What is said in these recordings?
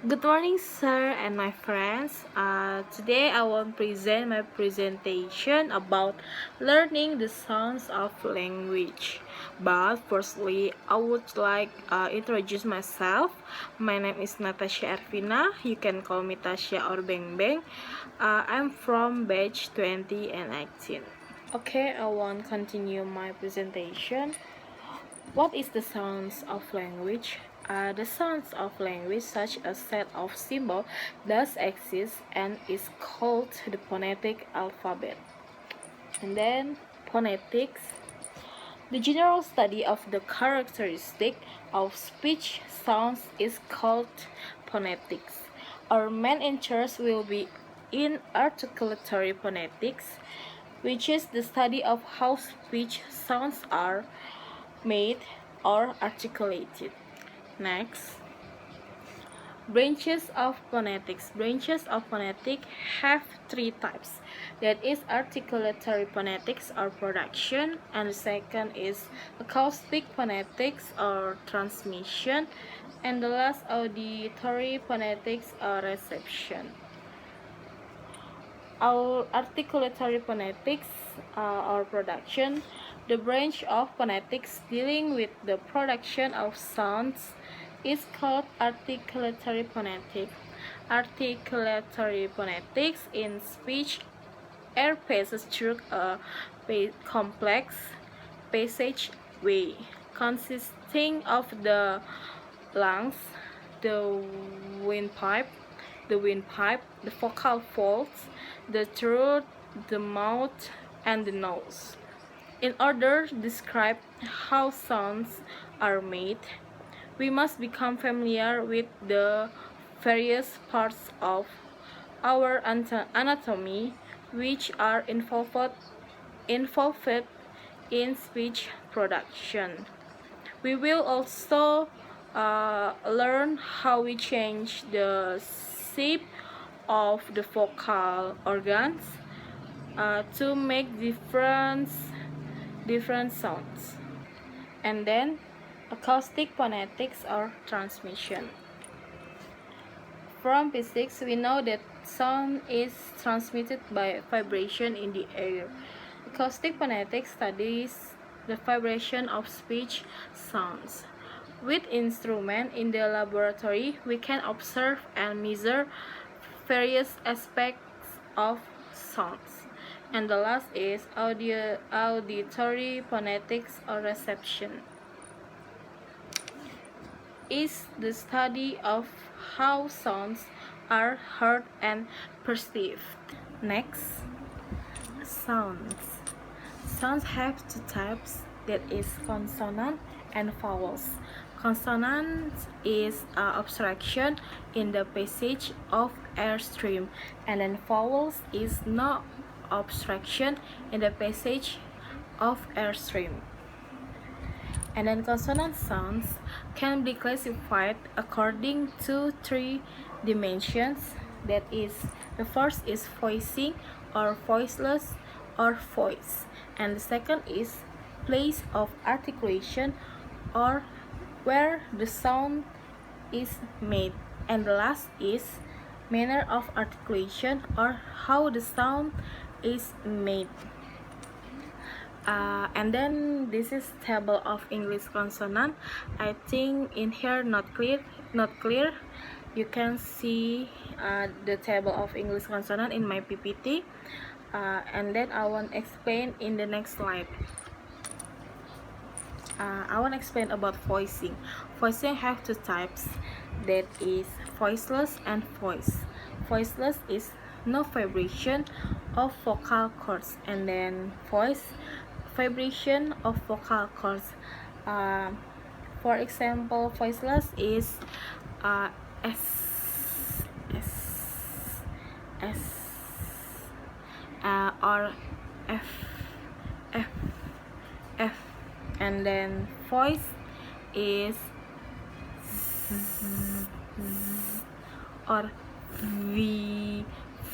Good morning, sir and my friends. Today I will present my presentation about learning the sounds of language. But firstly, I would like introduce myself. My name is Natasha Arvina. You can call me Tasha or Beng Beng. I'm from batch 20 and 18. Okay, I want to continue my presentation. What is the sounds of language? The sounds of language, such a set of symbols, does exist and is called the phonetic alphabet. And then phonetics, the general study of the characteristic of speech sounds is called phonetics. Our main interest will be in articulatory phonetics, which is the study of how speech sounds are made or articulated. Next, branches of phonetics. Branches of phonetics have three types. That is articulatory phonetics or production, and the second is acoustic phonetics or transmission, and the last auditory phonetics or reception. Our articulatory phonetics or production, the branch of phonetics dealing with the production of sounds is called articulatory phonetics. Articulatory phonetics in speech air passes through a complex passageway consisting of the lungs, the windpipe, the vocal folds, the throat, the mouth, and the nose. In order to describe how sounds are made, we must become familiar with the various parts of our anatomy which are involved in speech production. We will also learn how we change the shape of the vocal organs to make different sounds. And then acoustic phonetics or transmission. From physics, we know that sound is transmitted by vibration in the air. Acoustic phonetics studies the vibration of speech sounds. With instruments in the laboratory, we can observe and measure various aspects of sounds. And the last is auditory phonetics or reception. Is the study of how sounds are heard and perceived. Next, sounds. Sounds have two types, that is consonant and vowels. Consonant is obstruction in the passage of airstream, and then vowels is no obstruction in the passage of airstream. And then consonant sounds can be classified according to three dimensions. That is, the first is voicing or voiceless or voice, and the second is place of articulation or where the sound is made, and the last is manner of articulation or how the sound is made. And then this is table of English consonant. I think in here not clear. You can see the table of English consonant in my PPT, and then I want to explain in the next slide. I want to explain about voicing. Voicing have two types, that is voiceless and voice. Voiceless is no vibration of vocal cords, and then voice, vibration of vocal cords. For example, voiceless is S, S, S, or F, F, F, and then voice is Z, Z, or V,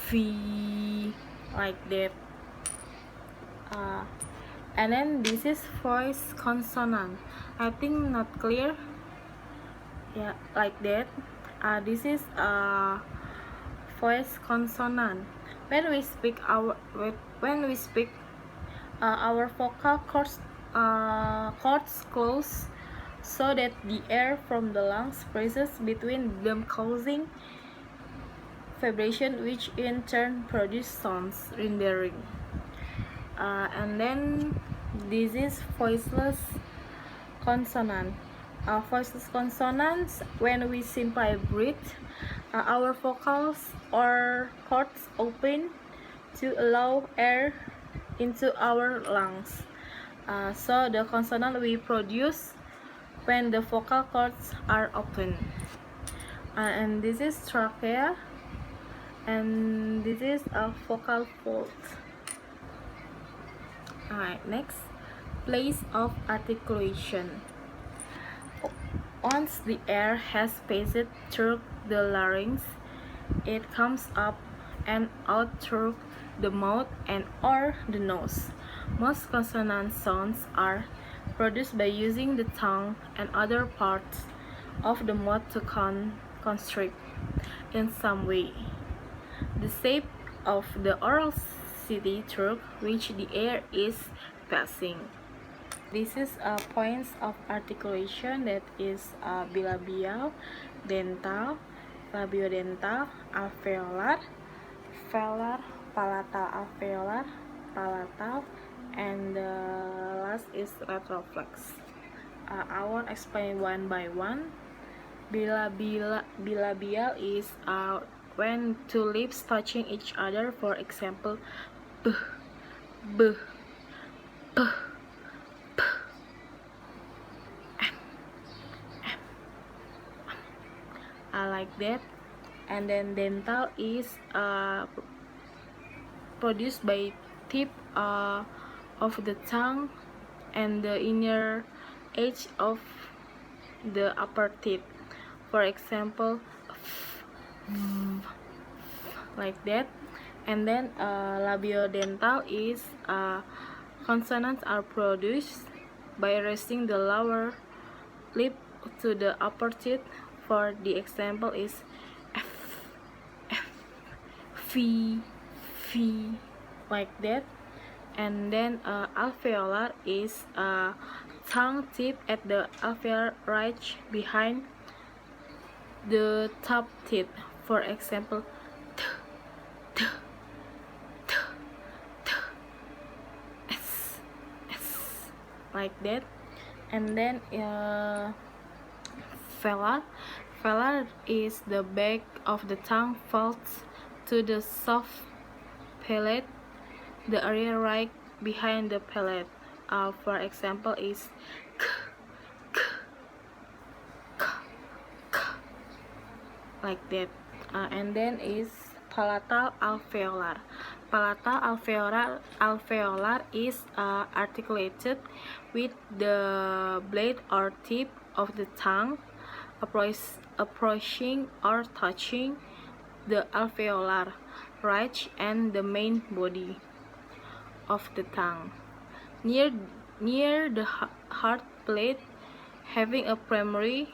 V, like that. And then this is voice consonant. I think not clear. Yeah, like that. This is a voice consonant. When we speak our vocal cords close so that the air from the lungs presses between them, causing vibration, which in turn produce sounds rendering. And then this is voiceless consonant. Voiceless consonants, when we simply breathe, our vocals or cords open to allow air into our lungs. So the consonant we produce when the vocal cords are open. And this is trachea, and this is a vocal fold. Alright, next, place of articulation. Once the air has passed through the larynx, it comes up and out through the mouth and or the nose. Most consonant sounds are produced by using the tongue and other parts of the mouth to constrict in some way the shape of the oral city through which the air is passing. This is points of articulation, that is bilabial, dental, labiodental, alveolar, velar, palatal, alveolar, palatal, and the last is retroflex. I will explain one by one. Bilabial is when two lips touching each other, for example, b, b, p, p, m, like that. And then dental is produced by tip of the tongue and the inner edge of the upper teeth, for example, like that. And then labiodental is consonants are produced by raising the lower lip to the upper teeth, for the example is f, f, v, v, like that. And then alveolar is tongue tip at the alveolar ridge behind the top teeth, for example, t, t, t, t, s, s, like that. And then velar is the back of the tongue folds to the soft palate, the area right behind the palate, for example is k, k, k, k, like that. And then is palatal alveolar. Alveolar is articulated with the blade or tip of the tongue approaching or touching the alveolar ridge and the main body of the tongue. Near the heart plate, having a primary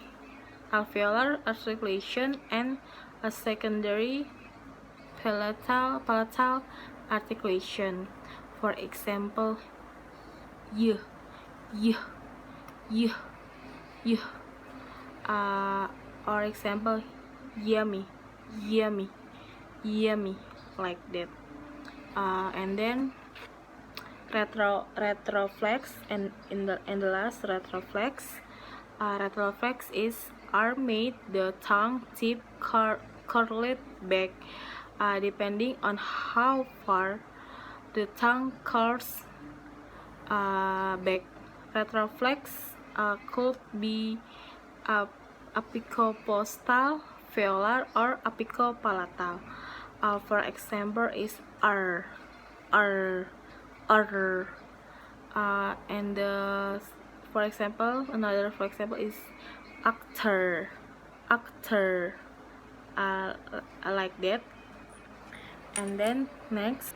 alveolar articulation and a secondary palatal articulation, for example, y, y, y, y, or example, yummy, yummy, yummy, like that. And then retroflex, and in the last, retroflex. Retroflex is made the tongue tip curled back, depending on how far the tongue curls back. Retroflex could be apicopostal, velar, or apicopalatal. For example is r, and for example, another for example is actor, like that. And then next,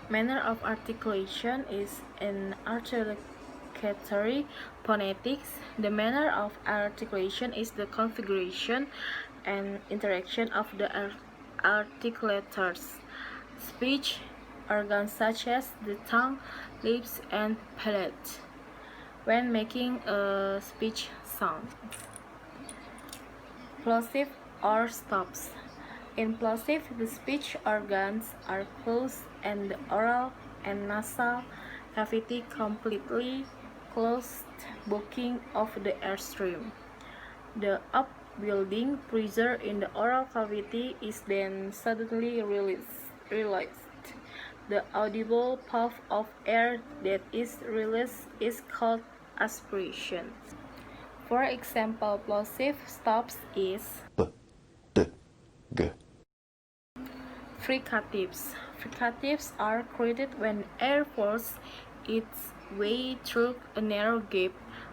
manner of articulation is in articulatory phonetics. The manner of articulation is the configuration, and interaction of the articulators, speech organs such as the tongue, lips, and palate, when making a speech sound. Plosive or stops. In plosive, the speech organs are closed and the oral and nasal cavity completely closed, blocking of the airstream. The upbuilding pressure in the oral cavity is then suddenly released. The audible puff of air that is released is called aspiration. For example, plosive stops is B, D, G. fricatives. Fricatives are created when air forces its way through a narrow gap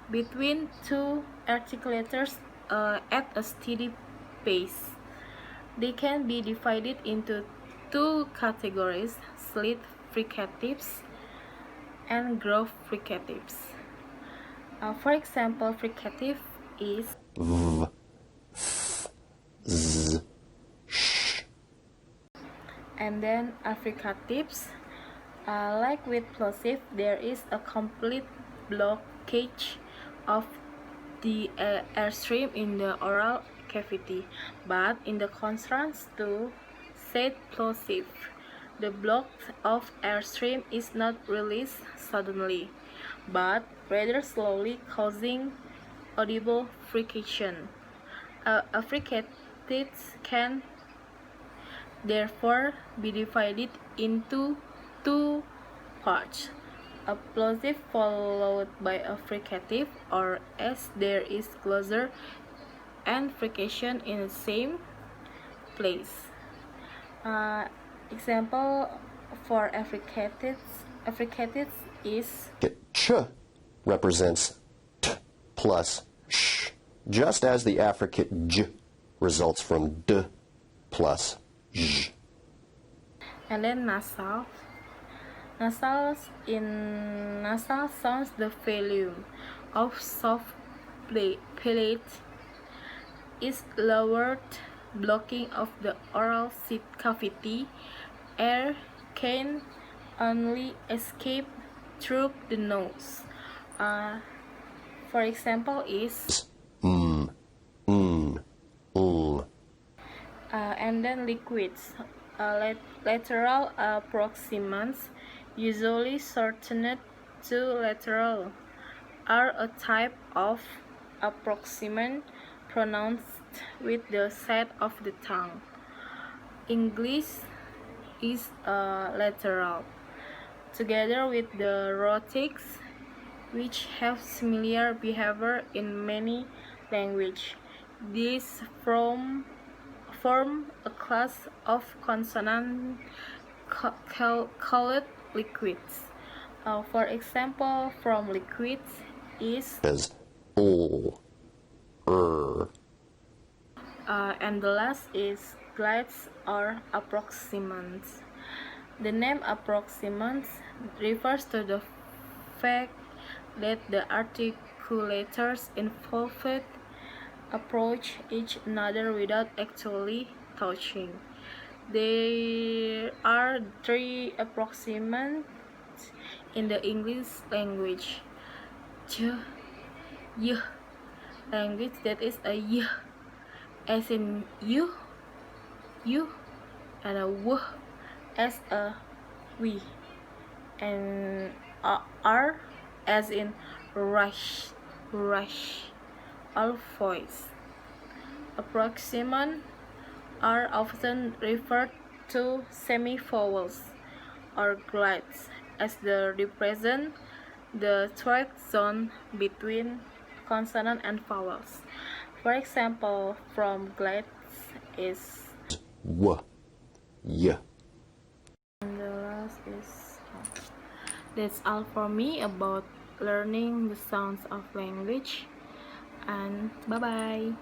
between two articulators at a steady pace. They can be divided into two categories: slit fricatives and groove fricatives. For example, fricative is V, F, Z, Sh. and then affricatives. Like with plosive, there is a complete blockage of the airstream in the oral cavity, but in the contrast to said plosive, the block of airstream is not released suddenly, but rather slowly, causing audible friction. Affricatives can therefore be divided into two parts: a plosive followed by a fricative, or as there is closer and frication in the same place. Example for affricatives is Ch represents T plus Sh, just as the affricate J results from D plus J. and then nasal. Nasal sounds the volume of soft palate is lowered, blocking of the oral cavity. Air can only escape through the nose. For example is and then liquids. Lateral approximants, usually shortened to lateral, are a type of approximant pronounced with the side of the tongue. English is lateral, together with the rhotics, which have similar behavior in many languages. These form a class of consonant called liquids. For example, from liquids is As O, and the last is glides or approximants. The name approximants refers to the fact that the articulators involved approach each other without actually touching. There are three approximants in the English language: j, y language, that is a y as in you, and a w as a we, and r as in rush, all voice. Approximants are often referred to semi-vowels or glides, as they represent the thread zone between consonant and vowels. For example, from glides is W, Y. and the last is that's all for me about learning the sounds of language, and bye bye.